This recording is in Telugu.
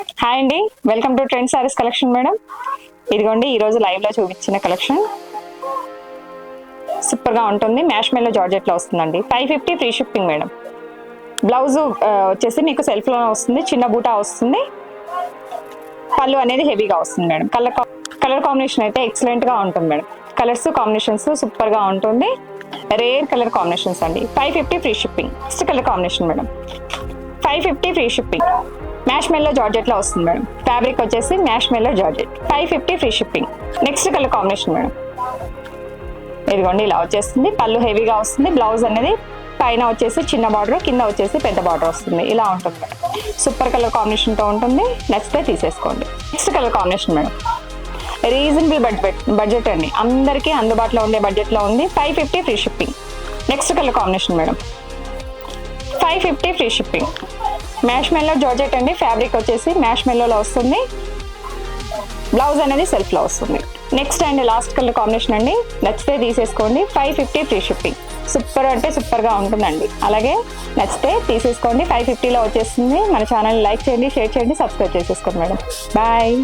హాయ్ అండి, welcome to trend saris collection madam. ఇదిగోండి ఈరోజు లైవ్ లో చూపించిన కలెక్షన్ సూపర్ గా ఉంటుంది. మ్యాష్ మెల్లో జార్జెట్ లో వస్తుందండి. 550 ఫ్రీ షిప్పింగ్ మేడం. బ్లౌజ్ వచ్చేసి మీకు సెల్ఫ్ లో వస్తుంది, చిన్న బూటా వస్తుంది. పళ్ళు అనేది హెవీగా వస్తుంది మేడం. కలర్ కాంబినేషన్ అయితే ఎక్సలెంట్ గా ఉంటుంది మేడం. కలర్స్ కాంబినేషన్స్ సూపర్ గా ఉంటుంది. రేర్ కలర్ కాంబినేషన్స్ అండి. 550 free shipping. Next colour combination madam. 550 free shipping. Mash మెల్లో జార్జెట్ లో వస్తుంది మేడం. ఫ్యాబ్రిక్ వచ్చేసి మ్యాష్ మెల్లో georgette. 550 free shipping. Next colour combination madam. ఇదిగోండి ఇలా వచ్చేస్తుంది. పళ్ళు హెవీగా వస్తుంది. బ్లౌజ్ అనేది పైన వచ్చేసి చిన్న బార్డర్, కింద వచ్చేసి పెద్ద బార్డర్ వస్తుంది. ఇలా ఉంటుంది మేడం. సూపర్ కలర్ కాంబినేషన్ తో ఉంటుంది. నచ్చితే తీసేసుకోండి. Next colour combination madam. Reasonable budget అండి, అందరికీ అందుబాటులో ఉండే బడ్జెట్ లో ఉంది. 550 free shipping. Next colour combination madam. 550 free shipping. Mash మెల్లో జార్జెట్ అండి. ఫ్యాబ్రిక్ వచ్చేసి మ్యాష్ మెల్లోలో వస్తుంది. బ్లౌజ్ అనేది సెల్ఫ్ లో వస్తుంది. Next and last colour combination అండి. నచ్చితే తీసేసుకోండి. 550 ఫ్రీ షిప్పింగ్. సూపర్ అంటే సూపర్ గా ఉంటుందండి. అలాగే నచ్చితే తీసేసుకోండి. 550లో వచ్చేస్తుంది. మన ఛానల్ లైక్ చేయండి, షేర్ చేయండి, సబ్స్క్రైబ్ చేసేసుకోండి మేడం. బాయ్.